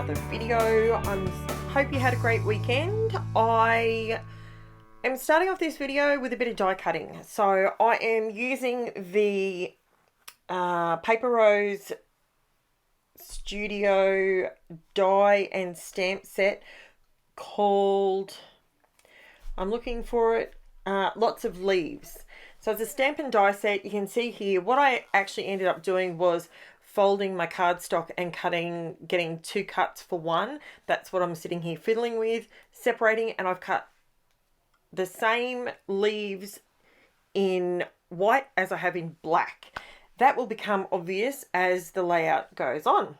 another video. Hope you had a great weekend. I am starting off this video with a bit of die cutting. So I am using the Paper Rose Studio die and stamp set called, I'm looking for it, Lots of Leaves. So it's a stamp and die set. You can see here what I actually ended up doing was folding my cardstock and getting two cuts for one. That's what I'm sitting here fiddling with, separating, and I've cut the same leaves in white as I have in black. That will become obvious as the layout goes on.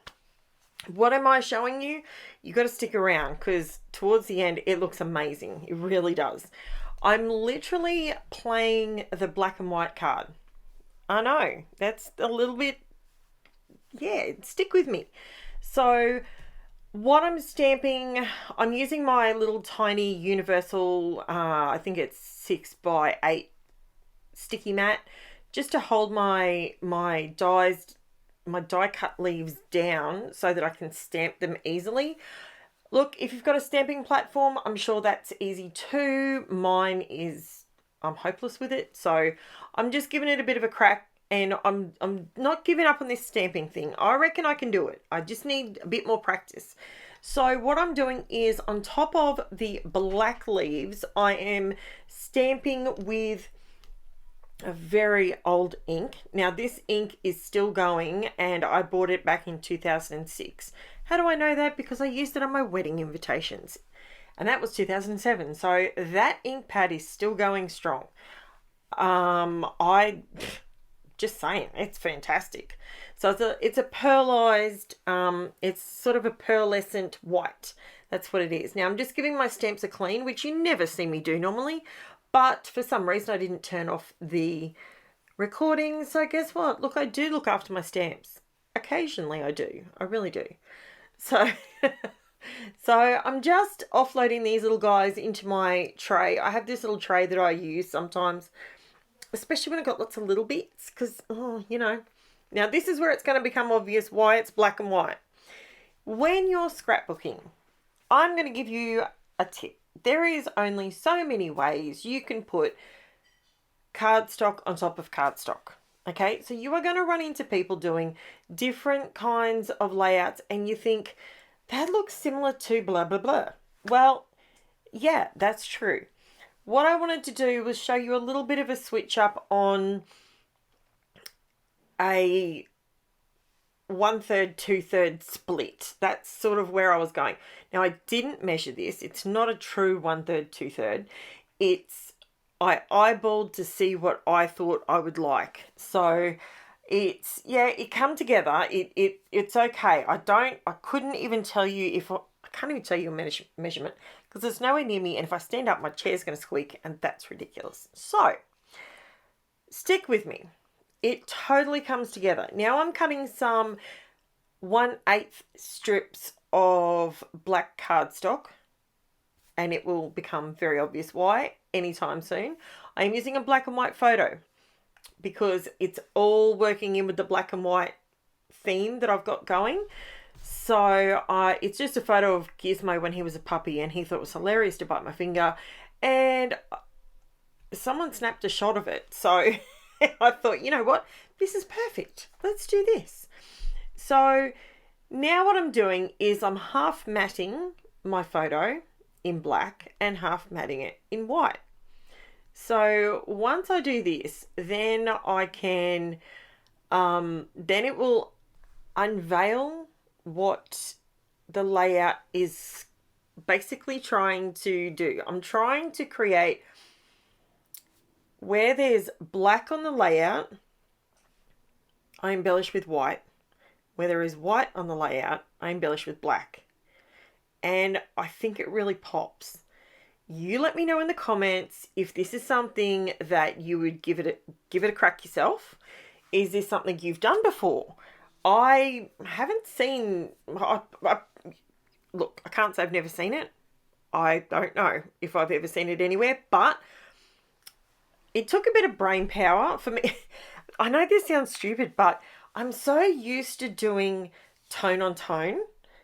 What am I showing you? You got to stick around because towards the end it looks amazing. It really does. I'm literally playing the black and white card. I know, that's a little bit, yeah, stick with me. So what I'm stamping, I'm using my little tiny universal, I think it's 6x8 sticky mat, just to hold my die cut leaves down so that I can stamp them easily. Look, if you've got a stamping platform, I'm sure that's easy too. Mine is, I'm hopeless with it. So I'm just giving it a bit of a crack, and I'm not giving up on this stamping thing. I reckon I can do it. I just need a bit more practice. So what I'm doing is on top of the black leaves, I am stamping with a very old ink. Now this ink is still going and I bought it back in 2006. How do I know that? Because I used it on my wedding invitations and that was 2007. So that ink pad is still going strong. I just saying, it's fantastic. So it's a pearlized, it's sort of a pearlescent white. That's what it is. Now I'm just giving my stamps a clean, which you never see me do normally. But for some reason, I didn't turn off the recording. So guess what? Look, I do look after my stamps. Occasionally I do. I really do. So, so I'm just offloading these little guys into my tray. I have this little tray that I use sometimes, especially when I've got lots of little bits. Because, oh, you know. Now, this is where it's going to become obvious why it's black and white. When you're scrapbooking, I'm going to give you a tip. There is only so many ways you can put cardstock on top of cardstock. Okay, so you are going to run into people doing different kinds of layouts and you think, that looks similar to blah, blah, blah. Well, yeah, that's true. What I wanted to do was show you a little bit of a switch up on a 1/3, 2/3 split. That's sort of where I was going. Now I didn't measure this. It's not a true 1/3, 2/3. I eyeballed to see what I thought I would like. So it's, yeah, it come together. It's okay. I couldn't even tell you I can't even tell you a measurement because it's nowhere near me. And if I stand up, my chair's going to squeak and that's ridiculous. So stick with me. It totally comes together. Now I'm cutting some 1/8 strips of black cardstock and it will become very obvious why anytime soon. I am using a black and white photo because it's all working in with the black and white theme that I've got going. So it's just a photo of Gizmo when he was a puppy and he thought it was hilarious to bite my finger and someone snapped a shot of it. So I thought, you know what, this is perfect. Let's do this. So now what I'm doing is I'm half matting my photo in black and half matting it in white. So once I do this, then I can, then it will unveil what the layout is basically trying to do. I'm trying to create where there's black on the layout, I embellish with white. Where there is white on the layout, I embellish with black. And I think it really pops. You let me know in the comments if this is something that you would give it a crack yourself. Is this something you've done before? I haven't seen, look, I can't say I've never seen it. I don't know if I've ever seen it anywhere, but it took a bit of brain power for me. I know this sounds stupid, but I'm so used to doing tone on tone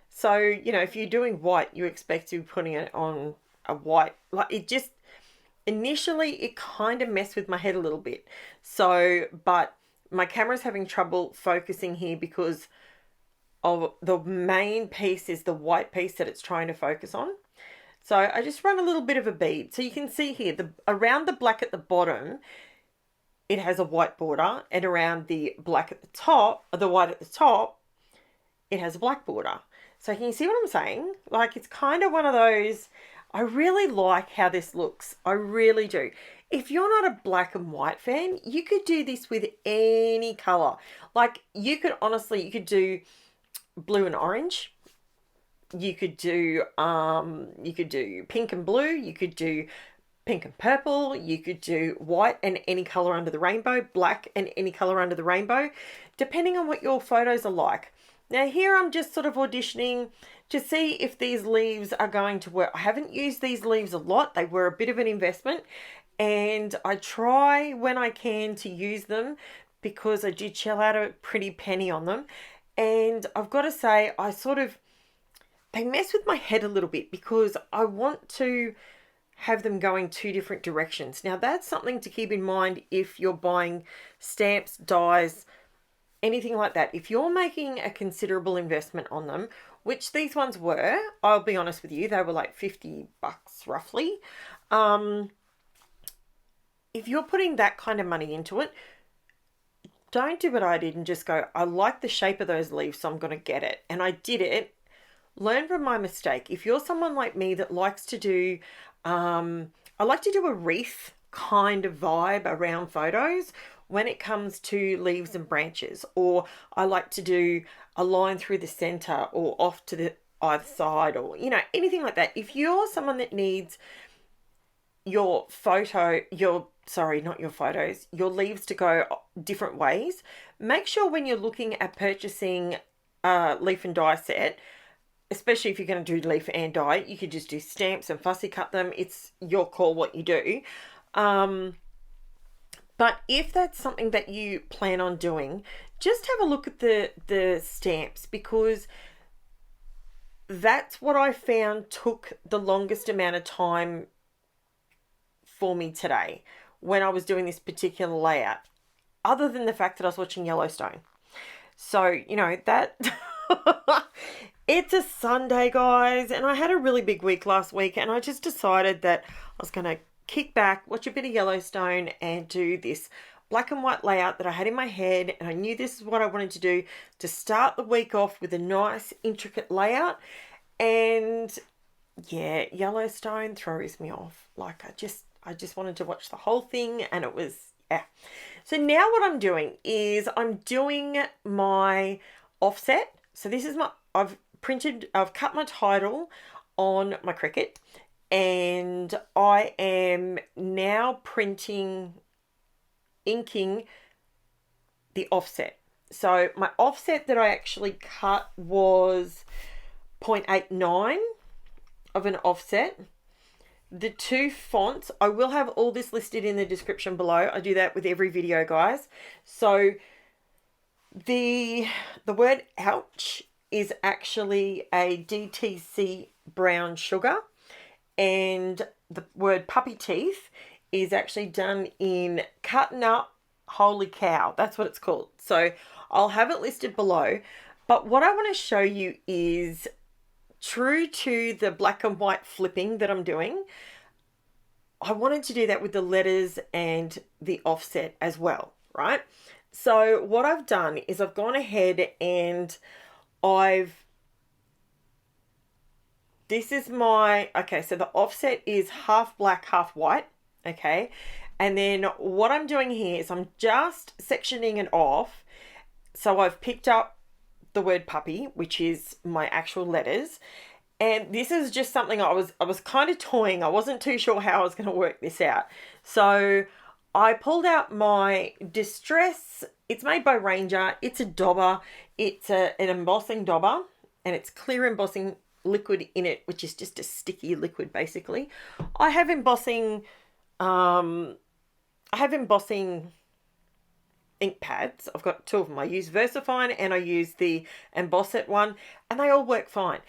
So, you know, if you're doing white, you expect to be putting it on a white, like it just, initially it kind of messed with my head a little bit. So, but my camera's having trouble focusing here because of the main piece is the white piece that it's trying to focus on. So I just run a little bit of a bead. So you can see here, around the black at the bottom, it has a white border, and around the black at the top, or the white at the top, it has a black border. So can you see what I'm saying? Like, it's kind of one of those, I really like how this looks. I really do. If you're not a black and white fan, you could do this with any color. Like, you could honestly, you could do blue and orange. You could do pink and blue. You could do pink and purple. You could do white and any color under the rainbow, black and any color under the rainbow, depending on what your photos are like. Now here I'm just sort of auditioning to see if these leaves are going to work. I haven't used these leaves a lot. They were a bit of an investment, and I try when I can to use them because I did shell out a pretty penny on them. And I've got to say, they mess with my head a little bit because I want to have them going two different directions. Now that's something to keep in mind if you're buying stamps, dies, anything like that. If you're making a considerable investment on them, which these ones were, I'll be honest with you, they were like $50 roughly. If you're putting that kind of money into it, don't do what I did and just go, I like the shape of those leaves, so I'm going to get it. And I did it. Learn from my mistake. If you're someone like me that likes to do, I like to do a wreath kind of vibe around photos when it comes to leaves and branches, or I like to do a line through the center or off to the either side, or, you know, anything like that. If you're someone that needs your leaves to go different ways, make sure when you're looking at purchasing a leaf and die set, especially if you're going to do leaf and die, you could just do stamps and fussy cut them. It's your call what you do. But if that's something that you plan on doing, just have a look at the stamps, because that's what I found took the longest amount of time for me today when I was doing this particular layout, other than the fact that I was watching Yellowstone. So, you know, that it's a Sunday, guys, and I had a really big week last week, and I just decided that I was going to kick back, watch a bit of Yellowstone, and do this black and white layout that I had in my head. And I knew this is what I wanted to do to start the week off with a nice intricate layout. And yeah, Yellowstone throws me off. Like, I just wanted to watch the whole thing, and it was, yeah. So now what I'm doing is I'm doing my offset. So this is I've cut my title on my CRICUT, and I am now inking the offset. So my offset that I actually cut was 0.89 of an offset. The two fonts, I will have all this listed in the description below. I do that with every video, guys. So the word ouch is actually a DTC brown sugar, and the word puppy teeth is actually done in cutting up holy cow. That's what it's called. So I'll have it listed below. But what I want to show you is, true to the black and white flipping that I'm doing, I wanted to do that with the letters and the offset as well, right? So what I've done is I've gone ahead and so the offset is half black, half white, okay? And then what I'm doing here is I'm just sectioning it off. So I've picked up the word puppy, which is my actual letters. And this is just something I was kind of toying. I wasn't too sure how I was going to work this out. So I pulled out my Distress. It's made by Ranger. It's a dauber. It's an embossing dauber, and it's clear embossing liquid in it, which is just a sticky liquid basically. I have embossing ink pads. I've got two of them. I use VERSAFINE and I use the Emboss It one, and they all work fine.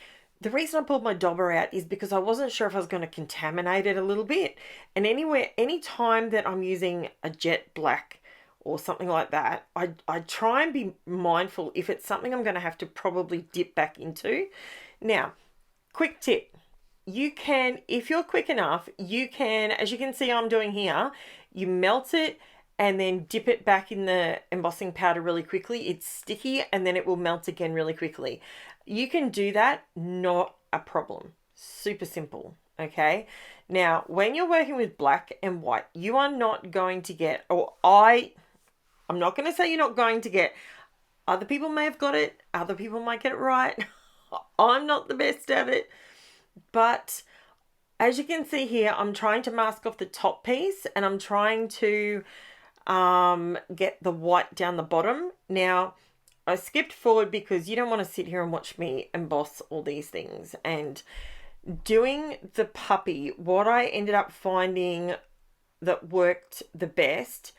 The reason I pulled my dauber out is because I wasn't sure if I was going to contaminate it a little bit. And any time that I'm using a jet black or something like that, I try and be mindful if it's something I'm going to have to probably dip back into. Now, quick tip. You can, if you're quick enough, you can, as you can see I'm doing here, you melt it and then dip it back in the embossing powder really quickly. It's sticky and then it will melt again really quickly. You can do that, not a problem. Super simple, okay? Now, when you're working with black and white, you are not going to get, I'm not going to say you're not going to get, other people may have got it, other people might get it right. I'm not the best at it. But as you can see here, I'm trying to mask off the top piece and I'm trying to get the white down the bottom. Now, I skipped forward because you don't want to sit here and watch me emboss all these things. And doing the puppy, what I ended up finding that worked the best,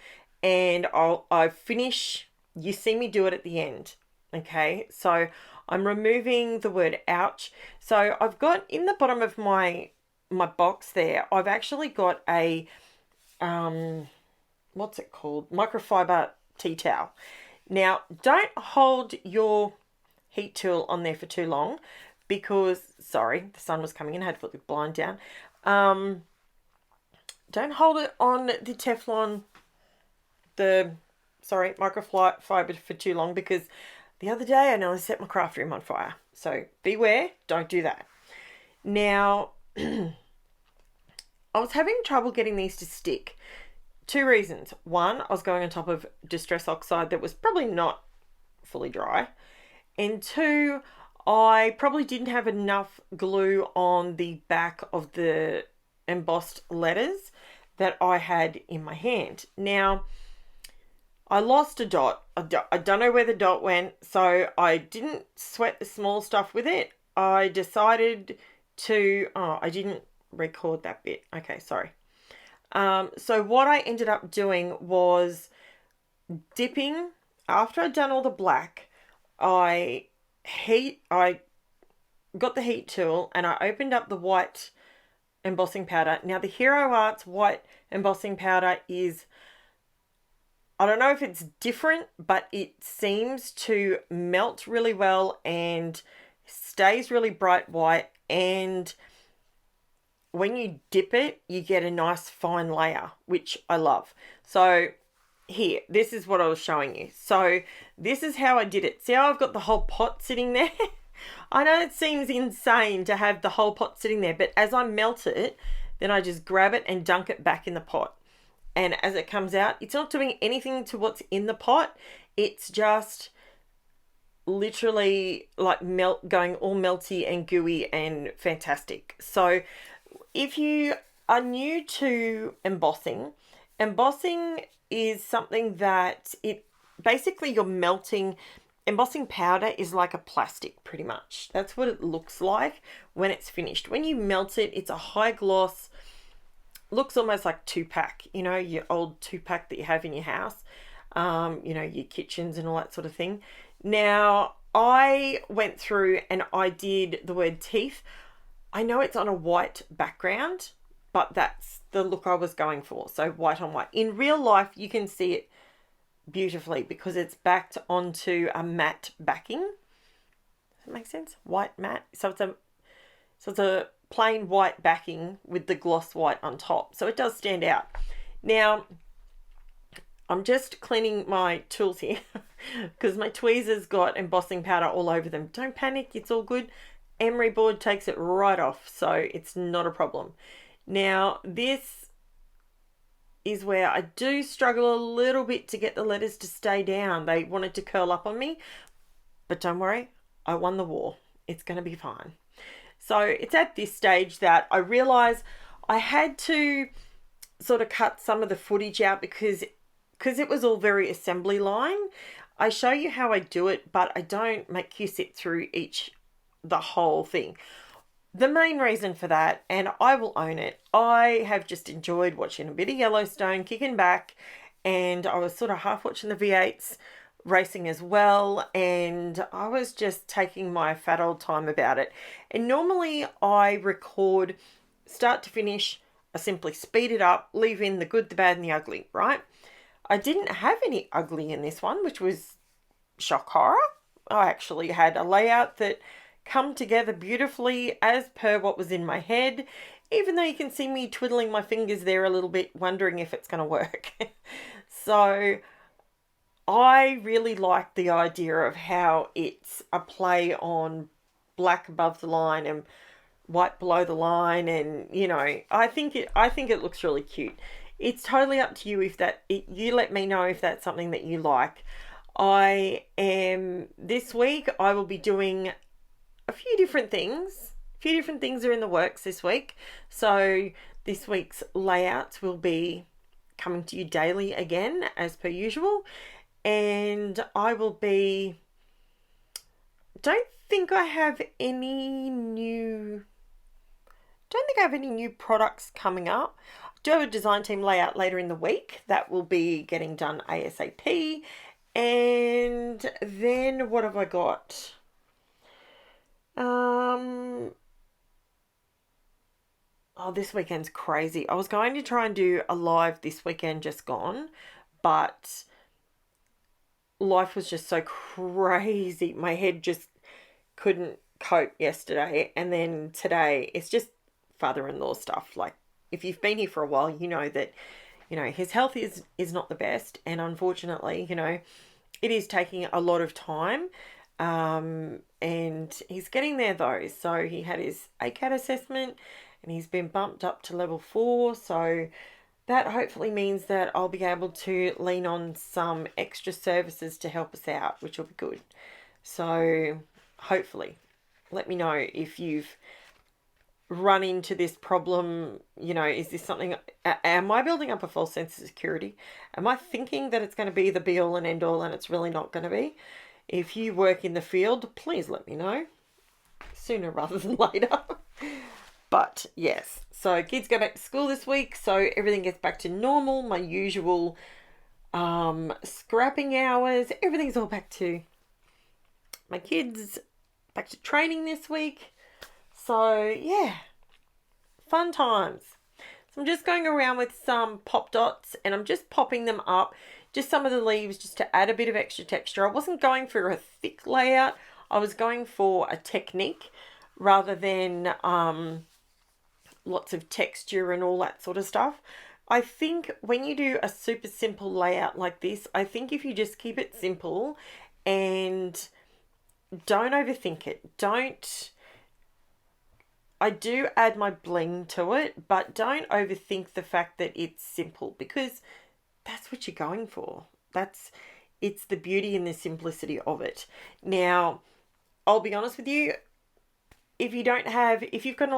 and I finish, you see me do it at the end. Okay, so I'm removing the word ouch. So I've got in the bottom of my box there, I've actually got a, what's it called? Microfiber tea towel. Now, don't hold your heat tool on there for too long because, sorry, the sun was coming in, I had to put the blind down. Don't hold it on the Teflon, microfiber for too long because the other day I nearly set my craft room on fire. So beware, don't do that. Now, I was having trouble getting these to stick. Two reasons. One, I was going on top of Distress Oxide that was probably not fully dry. And two, I probably didn't have enough glue on the back of the embossed letters that I had in my hand. Now, I lost a dot. I don't know where the dot went, so I didn't sweat the small stuff with it. I decided to, I didn't record that bit. Okay, sorry. So what I ended up doing was dipping, after I'd done all the black, I got the heat tool and I opened up the white embossing powder. Now the Hero Arts white embossing powder is, I don't know if it's different, but it seems to melt really well and stays really bright white, and when you dip it, you get a nice fine layer, which I love. So here, this is what I was showing you. So this is how I did it. See how I've got the whole pot sitting there? I know it seems insane to have the whole pot sitting there, but as I melt it, then I just grab it and dunk it back in the pot. And as it comes out, it's not doing anything to what's in the pot. It's just literally like going all melty and gooey and fantastic. So if you are new to embossing is something that basically you're melting. Embossing powder is like a plastic pretty much. That's what it looks like when it's finished. When you melt it, it's a high gloss, looks almost like 2-pack, you know, your old 2-pack that you have in your house, you know, your kitchens and all that sort of thing. Now, I went through and I did the word teeth. I know it's on a white background, but that's the look I was going for. So white on white. In real life, you can see it beautifully because it's backed onto a matte backing. Does that make sense? White matte. So it's a plain white backing with the gloss white on top. So it does stand out. Now, I'm just cleaning my tools here because my tweezers got embossing powder all over them. Don't panic, it's all good. Emery board takes it right off, so it's not a problem. Now, this is where I do struggle a little bit to get the letters to stay down. They wanted to curl up on me, but don't worry, I won the war. It's going to be fine. So it's at this stage that I realize I had to sort of cut some of the footage out because it was all very assembly line. I show you how I do it, but I don't make you sit through the whole thing. The main reason for that, and I will own it, I have just enjoyed watching a bit of Yellowstone, kicking back and I was sort of half watching the V8s racing as well, and I was just taking my fat old time about it. And normally I record start to finish. I simply speed it up, leave in the good, the bad, and the ugly, right? I didn't have any ugly in this one, which was shock horror. I actually had a layout that come together beautifully as per what was in my head, even though you can see me twiddling my fingers there a little bit, wondering if it's going to work. So I really like the idea of how it's a play on black above the line and white below the line, and you know, I think it looks really cute. It's totally up to you you let me know if that's something that you like. This week I will be doing a few different things. A few different things are in the works this week. So this week's layouts will be coming to you daily again, as per usual. And I will be, don't think I have any new products coming up. I do have a design team layout later in the week that will be getting done ASAP. And then what have I got? Oh, this weekend's crazy. I was going to try and do a live this weekend just gone, but life was just so crazy. My head just couldn't cope yesterday. And then today, it's just father-in-law stuff. Like, if you've been here for a while, you know that, you know, his health is not the best. And unfortunately, you know, it is taking a lot of time. And he's getting there though. So he had his ACAT assessment and he's been bumped up to level 4. So that hopefully means that I'll be able to lean on some extra services to help us out, which will be good. So hopefully, let me know if you've run into this problem. You know, is this something, am I building up a false sense of security? Am I thinking that it's going to be the be all and end all and it's really not going to be? If you work in the field, please let me know sooner rather than later. But yes, so kids go back to school this week, so everything gets back to normal. My usual scrapping hours, everything's all back to my kids, back to training this week. So yeah, fun times. So I'm just going around with some pop dots and I'm just popping them up, just some of the leaves just to add a bit of extra texture. I wasn't going for a thick layout. I was going for a technique rather than lots of texture and all that sort of stuff. I think when you do a super simple layout like this, I think if you just keep it simple and don't overthink it, I do add my bling to it, but don't overthink the fact that it's simple, because that's what you're going for. It's the beauty and the simplicity of it. Now, I'll be honest with you, if you've got an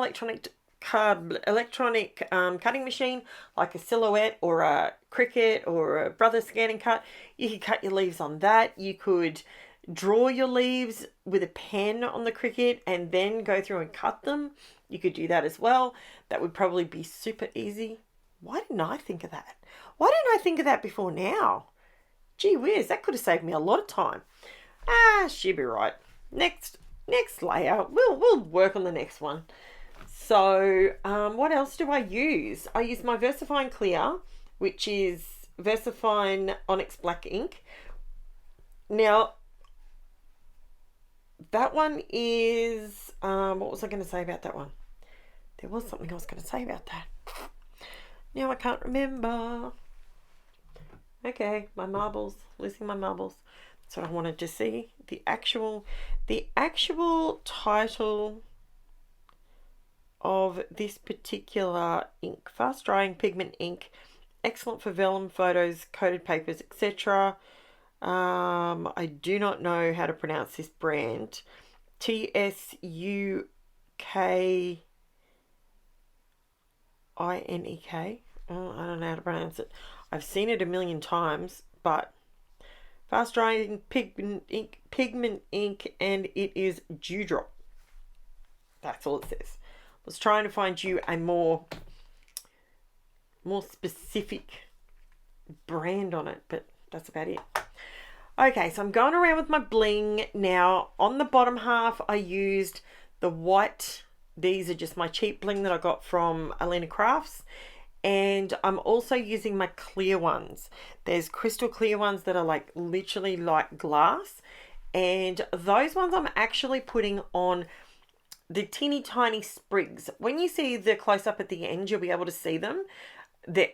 electronic cutting machine like a Silhouette or a CRICUT or a Brothers Scan and Cut, you could cut your leaves on that. You could draw your leaves with a pen on the CRICUT and then go through and cut them. You could do that as well. That would probably be super easy. Why didn't I think of that? Why didn't I think of that before now? Gee whiz, that could have saved me a lot of time. She'll be right. Next layout. We'll work on the next one. So, what else do I use? I use my VERSAFINE Clear, which is VERSAFINE ONYX Black ink. Now, that one is, what was I going to say about that one? There was something I was going to say about that. Now I can't remember. Okay, my marbles, losing my marbles. That's what I wanted to see. The actual title of this particular ink. Fast drying pigment ink. Excellent for vellum, photos, coated papers, etc. I do not know how to pronounce this brand. TSUKINEK. I don't know how to pronounce it. I've seen it a million times, but fast drying pigment ink, and it is Dewdrop. That's all it says. I was trying to find you a more specific brand on it, but that's about it. Okay, so I'm going around with my bling now. On the bottom half, I used the white. These are just my cheap bling that I got from Alina Crafts. And I'm also using my clear ones. There's crystal clear ones that are like literally like glass. And those ones I'm actually putting on the teeny tiny sprigs. When you see the close up at the end, you'll be able to see them. They're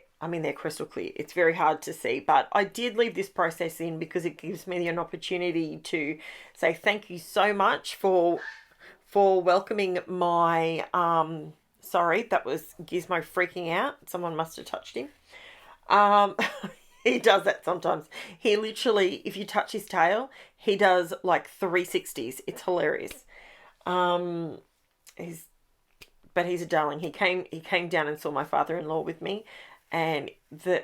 crystal clear. It's very hard to see, but I did leave this process in because it gives me an opportunity to say thank you so much for welcoming my sorry, that was Gizmo freaking out. Someone must have touched him. He does that sometimes. He literally, if you touch his tail, he does like 360s. It's hilarious. He's a darling. He came down and saw my father-in-law with me, and the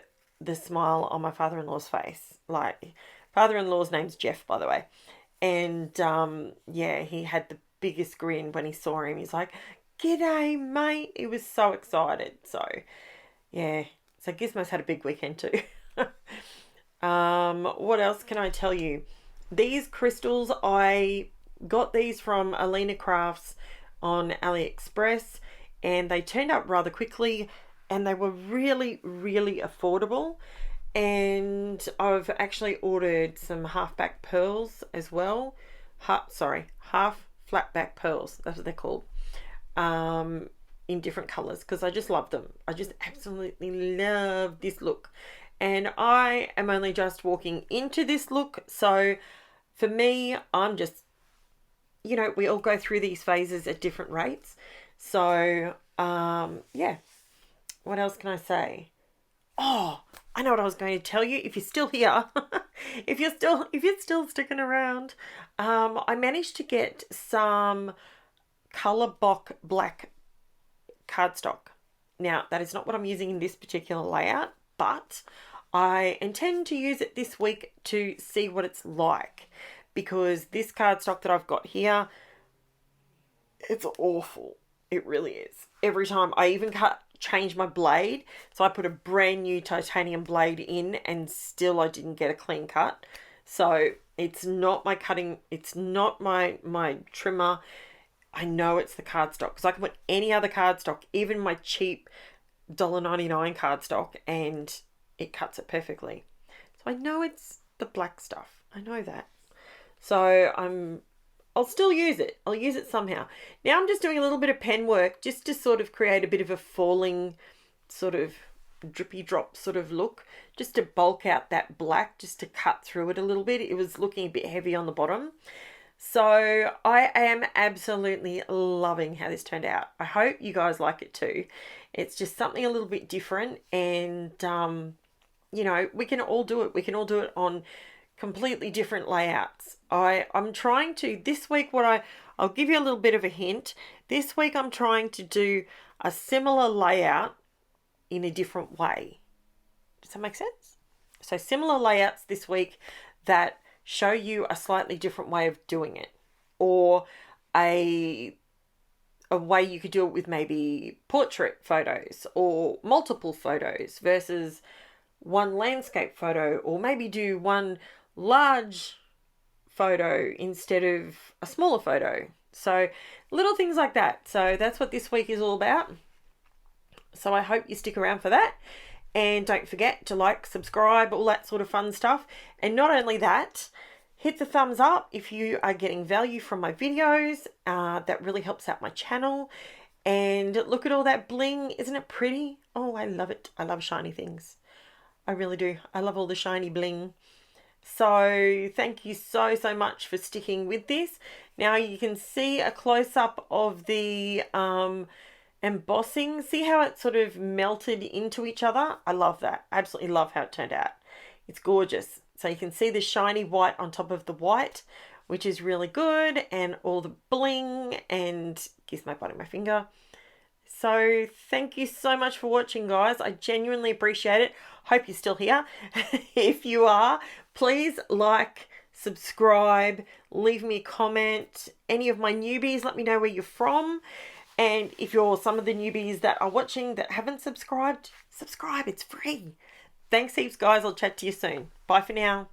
smile on my father-in-law's face. Like, father-in-law's name's Jeff, by the way. And yeah, he had the biggest grin when he saw him. He's like, "G'day, mate." He was so excited. So yeah. So Gizmo's had a big weekend too. What else can I tell you? These crystals, I got these from Alina Crafts on AliExpress, and they turned up rather quickly, and they were really, really affordable. And I've actually ordered some half-back pearls as well. Half flat-back pearls, that's what they're called. In different colors, because I just love them. I just absolutely love this look. And I am only just walking into this look, so for me, I'm just, we all go through these phases at different rates. So, yeah. What else can I say? Oh, I know what I was going to tell you. If you're still here, if you're still sticking around, I managed to get some color black cardstock. Now, that is not what I'm using in this particular layout, but I intend to use it this week to see what it's like, because this cardstock that I've got here, it's awful. It really is. Every time I even change my blade, so I put a brand new titanium blade in, and still I didn't get a clean cut. So it's not my cutting, it's not my trimmer. I know it's the cardstock, because I can put any other cardstock, even my cheap $1.99 cardstock, and it cuts it perfectly. So I know it's the black stuff. I know that. So I'll still use it. I'll use it somehow. Now I'm just doing a little bit of pen work just to sort of create a bit of a falling sort of drippy drop sort of look, just to bulk out that black, just to cut through it a little bit. It was looking a bit heavy on the bottom. So I am absolutely loving how this turned out. I hope you guys like it too. It's just something a little bit different, and we can all do it. We can all do it on completely different layouts. I'm trying to, this week, I'll give you a little bit of a hint. This week I'm trying to do a similar layout in a different way. Does that make sense? So similar layouts this week that show you a slightly different way of doing it, or a way you could do it with maybe portrait photos or multiple photos versus one landscape photo, or maybe do one large photo instead of a smaller photo. So little things like that. So that's what this week is all about. So I hope you stick around for that. And don't forget to like, subscribe, all that sort of fun stuff. And not only that, hit the thumbs up if you are getting value from my videos. That really helps out my channel. And look at all that bling. Isn't it pretty? Oh, I love it. I love shiny things. I really do. I love all the shiny bling. So thank you so much for sticking with this. Now you can see a close-up of the embossing. See how it sort of melted into each other? I love that. I absolutely love how it turned out. It's gorgeous. So you can see the shiny white on top of the white, which is really good, and all the bling, and kiss my bottom of my finger. So thank you so much for watching, guys. I genuinely appreciate it. Hope you're still here. If you are, please like, subscribe, leave me a comment. Any of my newbies, let me know where you're from. And if you're some of the newbies that are watching that haven't subscribed, subscribe. It's free. Thanks heaps, guys. I'll chat to you soon. Bye for now.